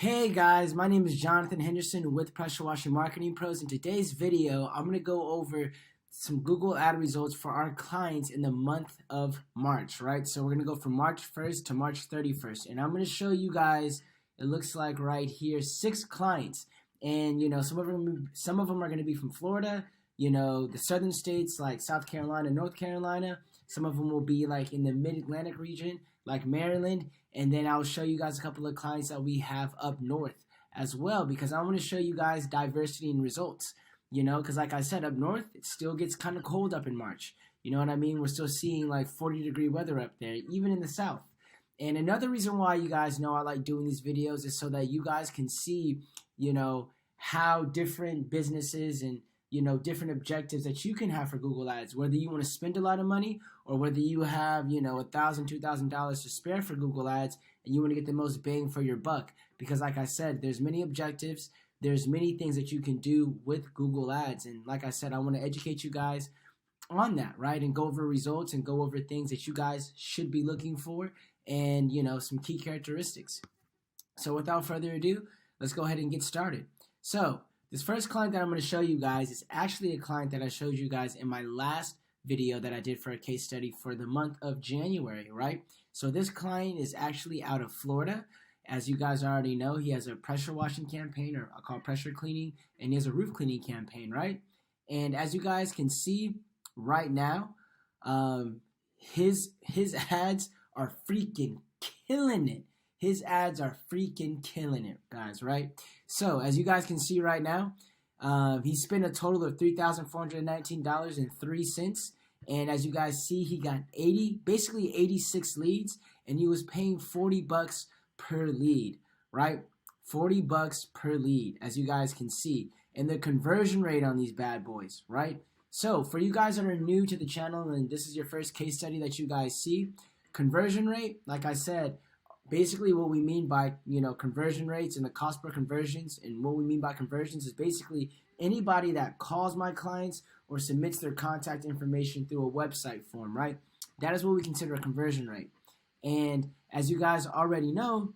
Hey guys, my name is Jonathan Henderson with Pressure Washing Marketing Pros. In today's video, I'm going to go over some Google ad results for our clients in the month of March, right? So we're going to go from March 1st to March 31st. And I'm going to show you guys, it looks like right here, 6 clients. And, some of them are going to be from Florida, the southern states like South Carolina, North Carolina. Some of them will be like in the mid-Atlantic region, like Maryland. And then I'll show you guys a couple of clients that we have up north as well, because I want to show you guys diversity in results, because like I said, up north, it still gets kind of cold up in March. You know what I mean? We're still seeing like 40-degree weather up there, even in the south. And another reason why you guys know I like doing these videos is so that you guys can see, how different businesses and different objectives that you can have for Google Ads, whether you want to spend a lot of money or whether you have, $1,000, $2,000 to spare for Google Ads and you want to get the most bang for your buck. Because like I said, there's many objectives, there's many things that you can do with Google Ads. And like I said, I want to educate you guys on that, right? And go over results and go over things that you guys should be looking for and, some key characteristics. So without further ado, let's go ahead and get started. So this first client that I'm going to show you guys is actually a client that I showed you guys in my last video that I did for a case study for the month of January, right? So this client is actually out of Florida. As you guys already know, he has a pressure washing campaign, or I call it pressure cleaning, and he has a roof cleaning campaign, right? And as you guys can see right now, his ads are freaking killing it. His ads are freaking killing it, guys, right? So, as you guys can see right now, he spent a total of $3,419.03. And as you guys see, he got basically 86 leads, and he was paying $40 per lead, right? $40 per lead, as you guys can see. And the conversion rate on these bad boys, right? So, for you guys that are new to the channel and this is your first case study that you guys see, conversion rate, like I said, basically what we mean by, conversion rates and the cost per conversions, and what we mean by conversions is basically anybody that calls my clients or submits their contact information through a website form, right? That is what we consider a conversion rate. And as you guys already know,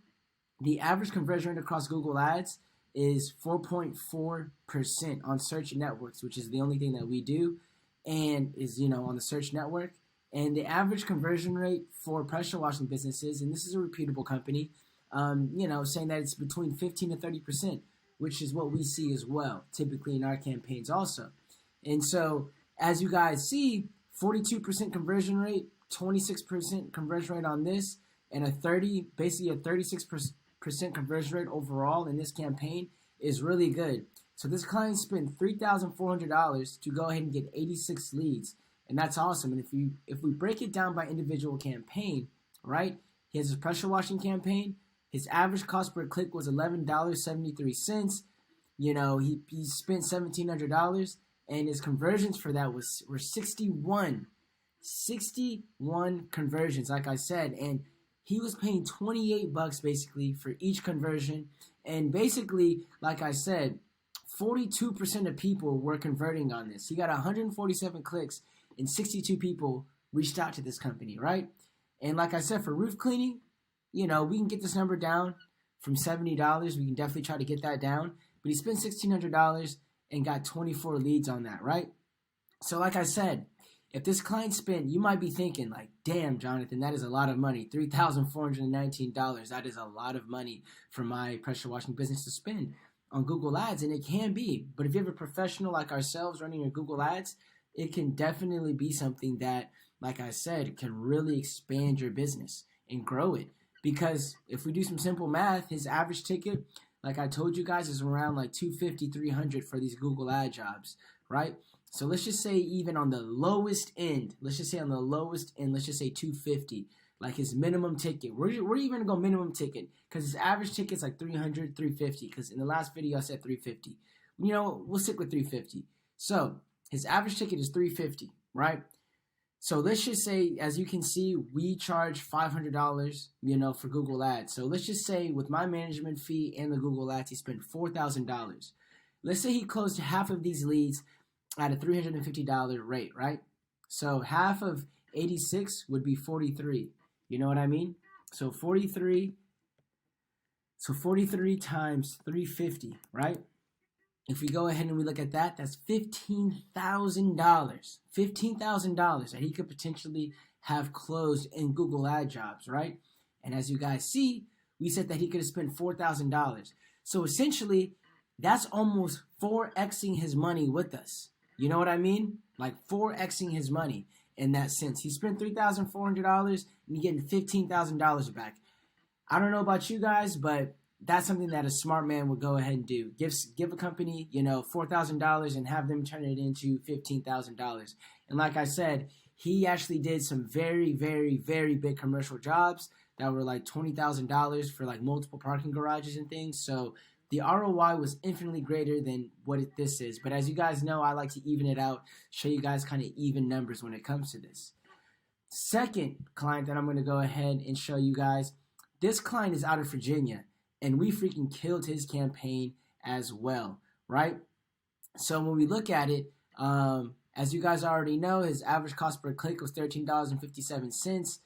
the average conversion rate across Google Ads is 4.4% on search networks, which is the only thing that we do, and is, on the search network. And the average conversion rate for pressure washing businesses, and this is a reputable company, saying that it's between 15 to 30%, which is what we see as well, typically in our campaigns also. And so, as you guys see, 42% conversion rate, 26% conversion rate on this, and basically a 36% conversion rate overall in this campaign is really good. So this client spent $3,400 to go ahead and get 86 leads. And that's awesome. And if we break it down by individual campaign, right? He has a pressure washing campaign. His average cost per click was $11.73. He spent $1,700, and his conversions for that were 61. 61 conversions, like I said, and he was paying $28 basically for each conversion. And basically, like I said, 42% of people were converting on this. He got 147 clicks and 62 people reached out to this company, right? And like I said, for roof cleaning, we can get this number down from $70. We can definitely try to get that down. But he spent $1,600 and got 24 leads on that, right? So like I said, if this client spent, you might be thinking like, damn, Jonathan, that is a lot of money. $3,419, that is a lot of money for my pressure washing business to spend on Google Ads, and it can be. But if you have a professional like ourselves running your Google Ads, it can definitely be something that, like I said, can really expand your business and grow it. Because if we do some simple math, his average ticket, like I told you guys, is around like $250, $300 for these Google ad jobs, right? So let's just say even on the lowest end, let's just say $250, like his minimum ticket. We're even going to go minimum ticket because his average ticket is like $300, $350, because in the last video I said $350. We'll stick with $350. So his average ticket is $350, right? So let's just say, as you can see, we charge $500, for Google Ads. So let's just say with my management fee and the Google Ads, he spent $4,000. Let's say he closed half of these leads at a $350 rate, right? So half of 86 would be 43. You know what I mean? So 43 So 43 times 350, right? If we go ahead and we look at that, that's $15,000. $15,000 that he could potentially have closed in Google Ad jobs, right? And as you guys see, we said that he could have spent $4,000. So essentially, that's almost 4xing his money with us. You know what I mean? Like 4xing his money in that sense. He spent $3,400 and he's getting $15,000 back. I don't know about you guys, but that's something that a smart man would go ahead and do. Give a company, $4,000 and have them turn it into $15,000. And like I said, he actually did some very, very, very big commercial jobs that were like $20,000 for like multiple parking garages and things. So the ROI was infinitely greater than what this is. But as you guys know, I like to even it out, show you guys kind of even numbers when it comes to this. Second client that I'm going to go ahead and show you guys, this client is out of Virginia, and we freaking killed his campaign as well, right? So when we look at it, as you guys already know, his average cost per click was $13.57.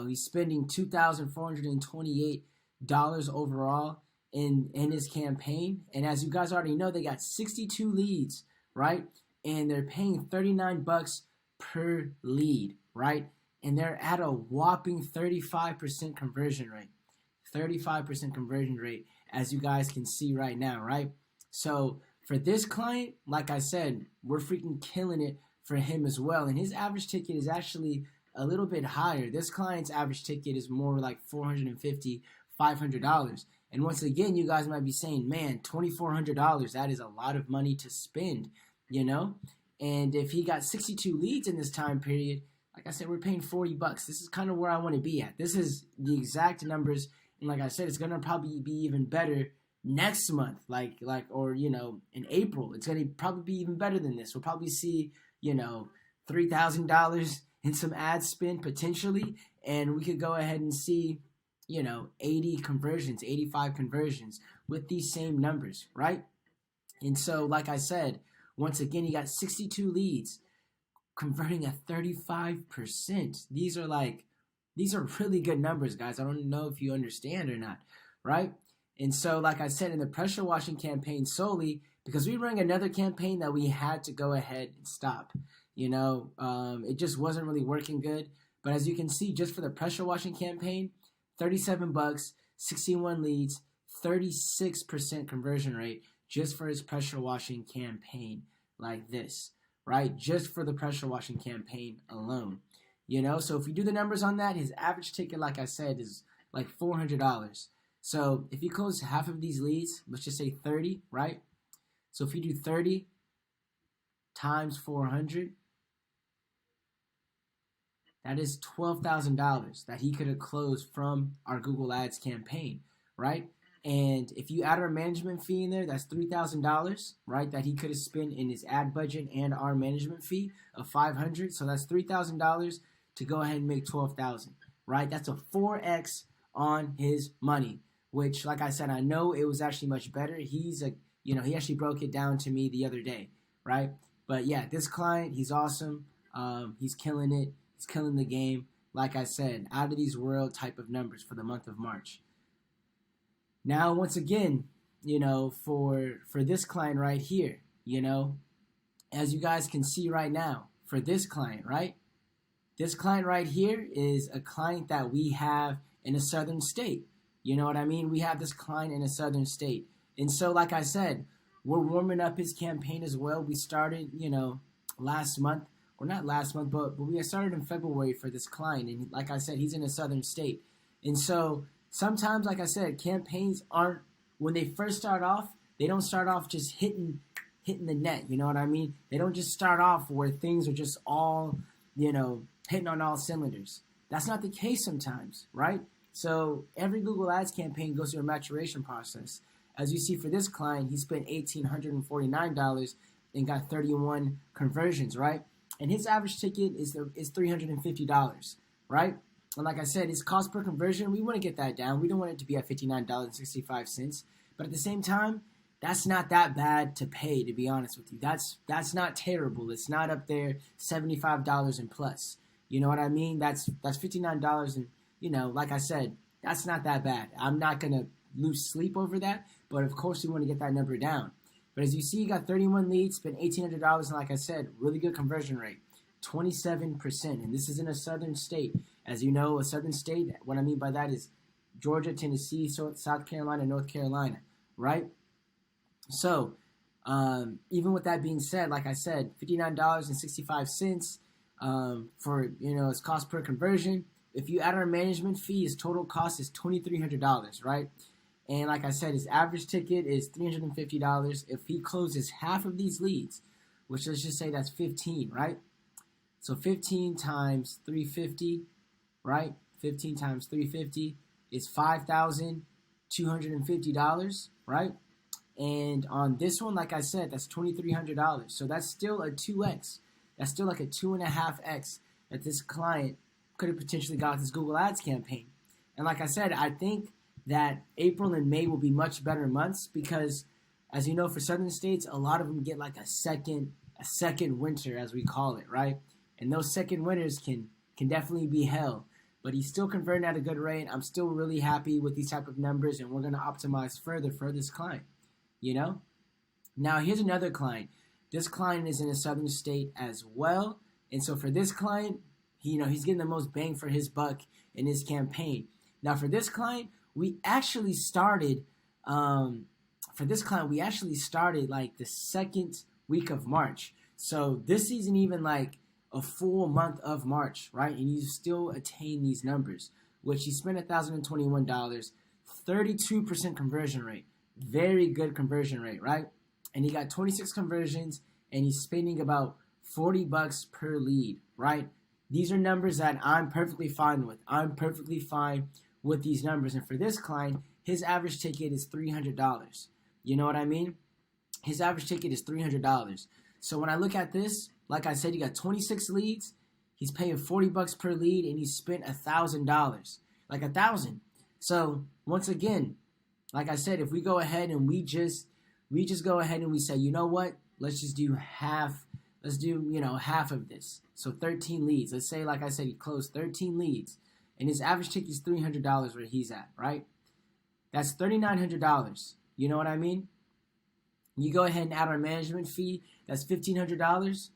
He's spending $2,428 overall in his campaign. And as you guys already know, they got 62 leads, right? And they're paying $39 per lead, right? And they're at a whopping 35% conversion rate. 35% conversion rate, as you guys can see right now, right? So for this client, like I said, we're freaking killing it for him as well. And his average ticket is actually a little bit higher. This client's average ticket is more like $450, $500. And once again, you guys might be saying, man, $2,400, that is a lot of money to spend, And if he got 62 leads in this time period, like I said, we're paying $40. This is kind of where I want to be at. This is the exact numbers. And like I said, it's gonna probably be even better next month, or in April. It's gonna probably be even better than this. We'll probably see, $3,000 in some ad spend potentially, and we could go ahead and see, 80 conversions, 85 conversions with these same numbers, right? And so, like I said, once again, you got 62 leads, converting at 35%. These are really good numbers, guys. I don't know if you understand or not, right? And so, like I said, in the pressure washing campaign solely, because we ran another campaign that we had to go ahead and stop. It just wasn't really working good. But as you can see, just for the pressure washing campaign, $37, 61 leads, 36% conversion rate just for his pressure washing campaign like this, right? Just for the pressure washing campaign alone. So if you do the numbers on that, his average ticket, like I said, is like $400. So if you close half of these leads, let's just say 30, right? So if you do 30 times 400, that is $12,000 that he could have closed from our Google Ads campaign, right? And if you add our management fee in there, that's $3,000, right? That he could have spent in his ad budget and our management fee of $500. So that's $3,000 to go ahead and make $12,000, right? That's a 4x on his money, which, like I said, I know it was actually much better. He actually broke it down to me the other day, right? But yeah, this client, he's awesome. He's killing it. He's killing the game. Like I said, out of these world type of numbers for the month of March. Now, once again, for this client right here, as you guys can see right now, for this client, right? This client right here is a client that we have in a southern state. You know what I mean? We have this client in a southern state. And so, like I said, we're warming up his campaign as well. We started, last month, or not last month, but we started in February for this client. And like I said, he's in a southern state. And so sometimes, like I said, campaigns aren't, when they first start off, they don't start off just hitting the net. You know what I mean? They don't just start off where things are just all, hitting on all cylinders. That's not the case sometimes, right? So every Google Ads campaign goes through a maturation process. As you see for this client, he spent $1,849 and got 31 conversions, right? And his average ticket is $350, right? And like I said, his cost per conversion, we want to get that down. We don't want it to be at $59.65. But at the same time, that's not that bad to pay, to be honest with you. That's not terrible. It's not up there $75 and plus. You know what I mean? That's $59 and, like I said, that's not that bad. I'm not going to lose sleep over that, but of course we want to get that number down. But as you see, he got 31 leads, spent $1,800, and like I said, really good conversion rate, 27%. And this is in a southern state. As you know, a southern state, what I mean by that is Georgia, Tennessee, South Carolina, North Carolina, right? So even with that being said, like I said, $59.65 for, its cost per conversion. If you add our management fee, his total cost is $2,300, right? And like I said, his average ticket is $350. If he closes half of these leads, which let's just say that's 15, right? So 15 times 350, right? 15 times 350 is $5,250, right? And on this one, like I said, that's $2,300. So that's still a 2x. That's still like a 2.5x that this client could have potentially got this Google Ads campaign. And like I said, I think that April and May will be much better months because, as you know, for southern states, a lot of them get like a second winter, as we call it, right? And those second winters can definitely be hell. But he's still converting at a good rate. I'm still really happy with these type of numbers, and we're going to optimize further for this client, Now, here's another client. This client is in a southern state as well. And so for this client, he's getting the most bang for his buck in his campaign. Now, for this client, we actually started like the second week of March. So this isn't even like a full month of March, right? And you still attain these numbers, which he spent $1,021, 32% conversion rate. Very good conversion rate, right? And he got 26 conversions, and he's spending about $40 per lead, right? These are numbers that I'm perfectly fine with. I'm perfectly fine with these numbers. And for this client, his average ticket is $300. You know what I mean? His average ticket is $300. So when I look at this, like I said, you got 26 leads. He's paying $40 per lead, and he spent $1,000, like $1,000. So once again, like I said, if we go ahead and we just go ahead and we say, you know what? Let's just do half. Let's do, half of this. So 13 leads. Let's say, like I said, he closed 13 leads, and his average ticket is $300 where he's at, right? That's $3,900. You know what I mean? You go ahead and add our management fee. That's $1,500,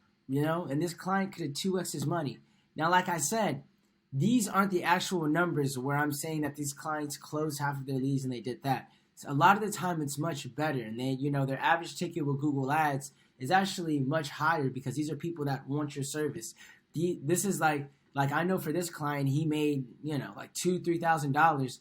and this client could have 2x his money. Now, like I said, these aren't the actual numbers where I'm saying that these clients closed half of their leads and they did that. So a lot of the time, it's much better. And they, their average ticket with Google Ads is actually much higher because these are people that want your service. This is like I know for this client, he made, like $2,000-$3,000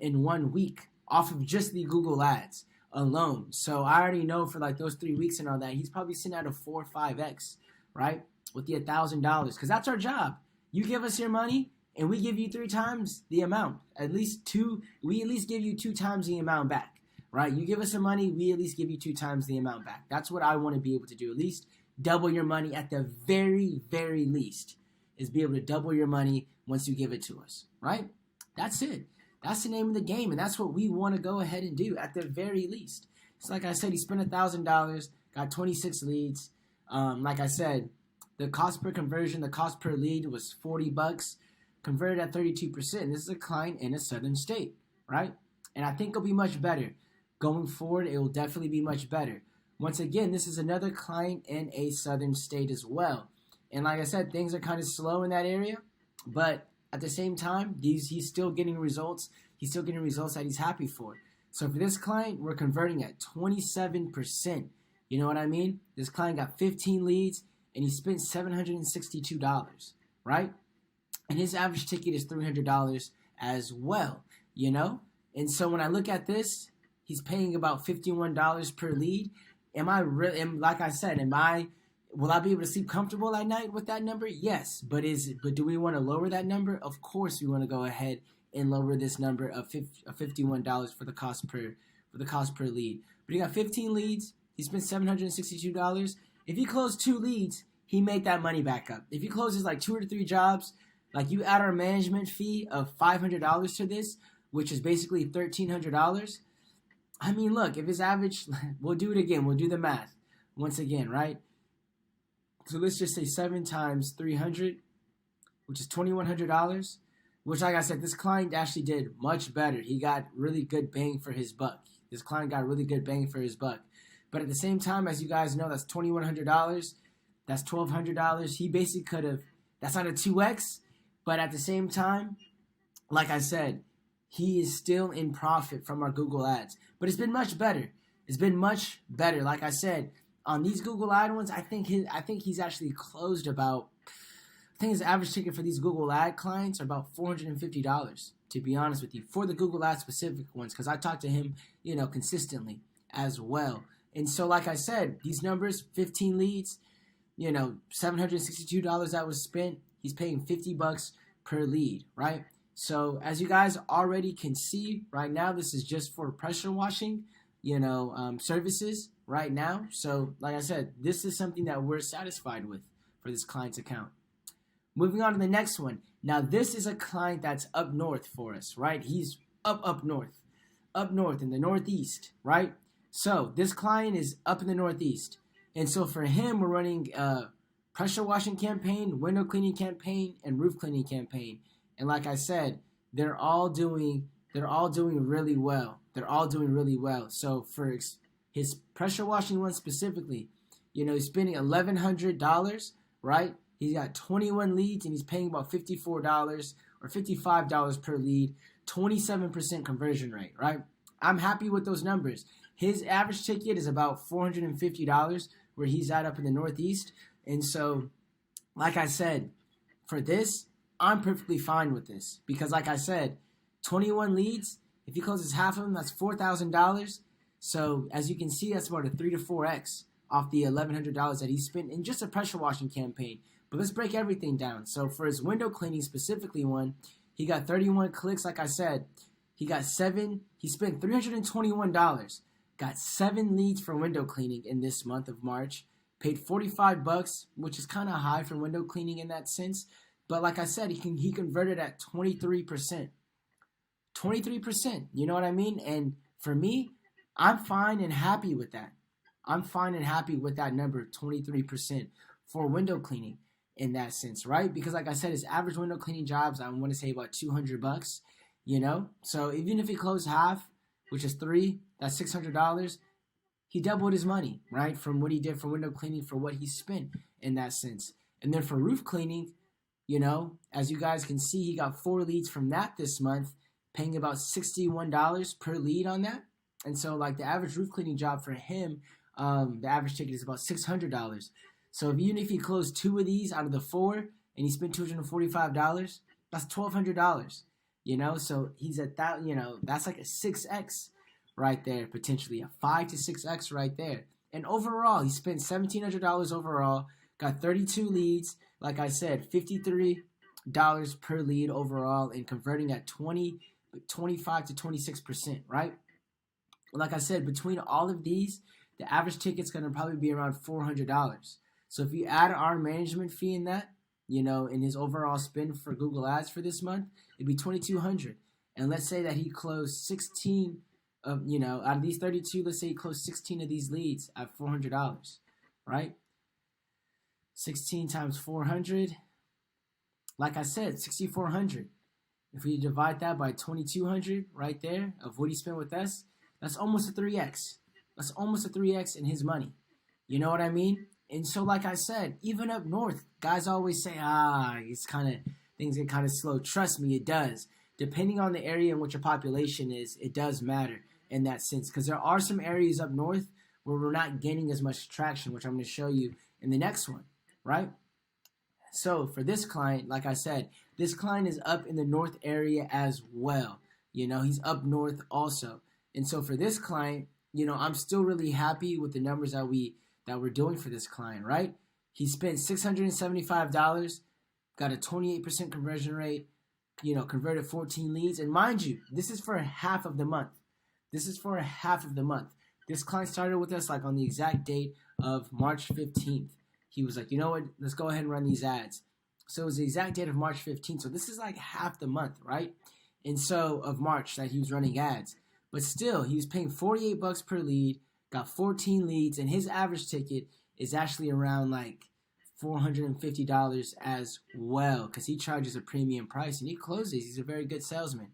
in 1 week off of just the Google Ads alone. So I already know for like those 3 weeks and all that, he's probably sitting at a 4 or 5x, right? With the $1,000, because that's our job. You give us your money, and we give you 3 times the amount. We at least give you 2 times the amount back, right? You give us some money, we at least give you 2 times the amount back. That's what I want to be able to do. At least double your money at the very, very least, is be able to double your money once you give it to us, right? That's it. That's the name of the game, and that's what we want to go ahead and do at the very least. It's like I said, he spent $1,000, got 26 leads. Like I said, the cost per conversion, the cost per lead was $40, converted at 32%. This is a client in a southern state, right? And I think it'll be much better. Going forward, it will definitely be much better. Once again, this is another client in a southern state as well. And like I said, things are kind of slow in that area, but at the same time, he's still getting results. He's still getting results that he's happy for. So for this client, we're converting at 27%. You know what I mean? This client got 15 leads, and he spent $762, right? And his average ticket is $300 as well, And so when I look at this, he's paying about $51 per lead. Like I said, will I be able to sleep comfortable at night with that number? Yes. But do we want to lower that number? Of course we want to go ahead and lower this number of $51 for the cost per lead. But he got 15 leads. He spent $762. If he closed 2 leads, he made that money back up. If he closes like 2 or 3 jobs, like you add our management fee of $500 to this, which is basically $1,300. I mean, look, if his average, we'll do it again. We'll do the math once again, right? So let's just say 7 times 300, which is $2,100. which, like I said, this client actually did much better. He got really good bang for his buck. This client got really good bang for his buck. But at the same time, as you guys know, that's $2,100. That's $1,200. He basically could have, that's not a 2X. But at the same time, like I said, he is still in profit from our Google ads. But it's been much better. It's been much better. Like I said, on these Google ad ones, I think he's actually closed about, I think his average ticket for these Google ad clients are about $450, to be honest with you, for the Google ad specific ones, because I talk to him, consistently as well. And so, like I said, these numbers, 15 leads, $762 that was spent. He's paying $50 per lead, right? So as you guys already can see right now, this is just for pressure washing, services right now. So like I said, this is something that we're satisfied with for this client's account. Moving on to the next one. Now this is a client that's up north for us, right? He's up north in the Northeast, right? So this client is up in the Northeast. And so for him, we're running a pressure washing campaign, window cleaning campaign, and roof cleaning campaign. And like I said, they're all doing really well. They're all doing really well. So for his pressure washing one specifically, he's spending $1,100, right? He's got 21 leads and he's paying about $54 or $55 per lead, 27% conversion rate, right? I'm happy with those numbers. His average ticket is about $450 where he's at up in the Northeast. And so, like I said, for this, I'm perfectly fine with this because, like I said, 21 leads, if he closes half of them, that's $4,000. So, as you can see, that's about a 3 to 4x off the $1,100 that he spent in just a pressure washing campaign. But let's break everything down. So, for his window cleaning specifically one, he got 31 clicks, like I said. He spent $321. Got 7 leads for window cleaning in this month of March. Paid $45, which is kind of high for window cleaning in that sense. But like I said, he converted at 23%. 23%, you know what I mean? And for me, I'm fine and happy with that. I'm fine and happy with that number, 23% for window cleaning in that sense, right? Because like I said, his average window cleaning jobs, I want to say about $200, So even if he closed half, which is 3, that's $600. He doubled his money, right, from what he did for window cleaning for what he spent in that sense. And then for roof cleaning, as you guys can see, he got 4 leads from that this month, paying about $61 per lead on that. And so, like, the average roof cleaning job for him, the average ticket is about $600. So even if he closed 2 of these out of the 4 and he spent $245, that's $1,200. So he's at that, that's like a 6x right there, potentially a 5 to 6x right there. And overall, he spent $1,700 overall, got 32 leads, like I said, $53 per lead overall, and converting at 25 to 26%, right? Like I said, between all of these, the average ticket's going to probably be around $400. So if you add our management fee in that, in his overall spend for Google Ads for this month, it'd be $2,200. And let's say that he closed 16 of, out of these 32, let's say he closed 16 of these leads at $400, right? 16 times 400, like I said, 6,400. If we divide that by 2,200 right there of what he spent with us, that's almost a 3x. That's almost a 3x in his money. You know what I mean? And so, like I said, even up north, guys always say, things get kind of slow. Trust me, it does. Depending on the area in which your population is, it does matter in that sense. Because there are some areas up north where we're not gaining as much traction, which I'm going to show you in the next one, right? So for this client, like I said, this client is up in the north area as well. He's up north also. And so for this client, I'm still really happy with the numbers that we're doing for this client, right? He spent $675, got a 28% conversion rate, converted 14 leads. And mind you, this is for half of the month. This client started with us like on the exact date of March 15th. He was like, you know what, let's go ahead and run these ads. So it was the exact date of March 15th. So this is like half the month, right? And so of March that he was running ads. But still, he was paying $48 per lead, got 14 leads, and his average ticket is actually around like $450 as well, because he charges a premium price and he closes. He's a very good salesman.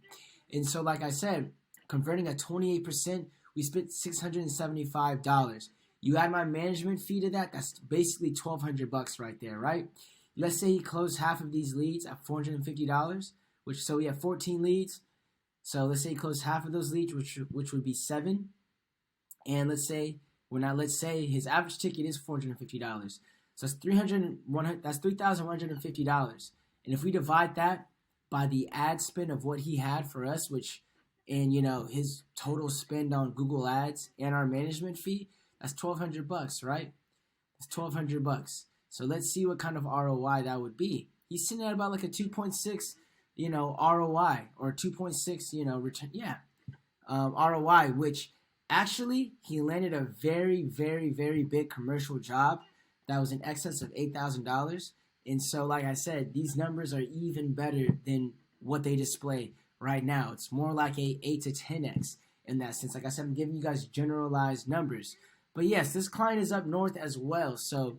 And so, like I said, converting at 28%, we spent $675. You add my management fee to that, that's basically $1,200 right there, right? Let's say he closed half of these leads at $450, so we have 14 leads. So let's say he closed half of those leads, which would be 7. And let's say his average ticket is $450. So that's $3,150. And if we divide that by the ad spend of what he had for us, and his total spend on Google Ads and our management fee, that's $1,200, right? That's $1,200. So let's see what kind of ROI that would be. He's sitting at about like a 2.6, ROI, or 2.6, return. Yeah, ROI, which actually he landed a very, very, very big commercial job that was in excess of $8,000. And so, like I said, these numbers are even better than what they display right now. It's more like a 8 to 10x in that sense. Like I said, I'm giving you guys generalized numbers. But yes, this client is up north as well. So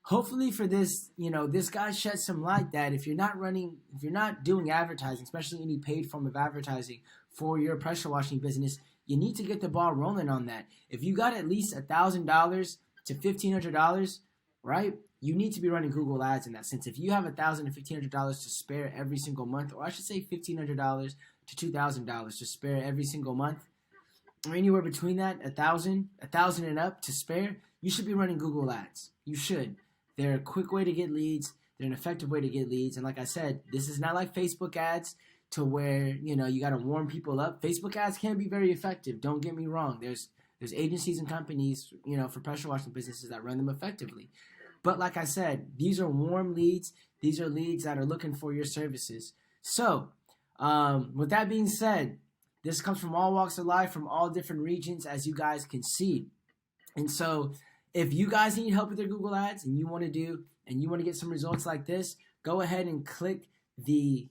hopefully for this, this guy sheds some light that if you're not doing advertising, especially any paid form of advertising for your pressure washing business, you need to get the ball rolling on that. If you got at least $1,000 to $1,500, right? You need to be running Google Ads in that sense. If you have $1,000 to $1,500 to spare every single month, or I should say $1,500 to $2,000 to spare every single month, or anywhere between that, $1,000 and up to spare, you should be running Google Ads. You should. They're a quick way to get leads. They're an effective way to get leads. And like I said, this is not like Facebook ads to where, you got to warm people up. Facebook ads can be very effective. Don't get me wrong. There's agencies and companies, for pressure washing businesses that run them effectively. But like I said, these are warm leads. These are leads that are looking for your services. So with that being said, this comes from all walks of life, from all different regions, as you guys can see. And so if you guys need help with your Google Ads and you want to get some results like this, go ahead and click the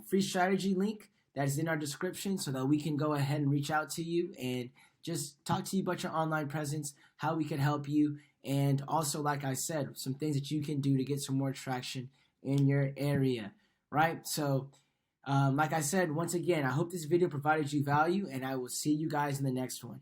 free strategy link that is in our description so that we can go ahead and reach out to you and just talk to you about your online presence, how we can help you, and also, like I said, some things that you can do to get some more traction in your area, right? So, like I said, once again, I hope this video provided you value, and I will see you guys in the next one.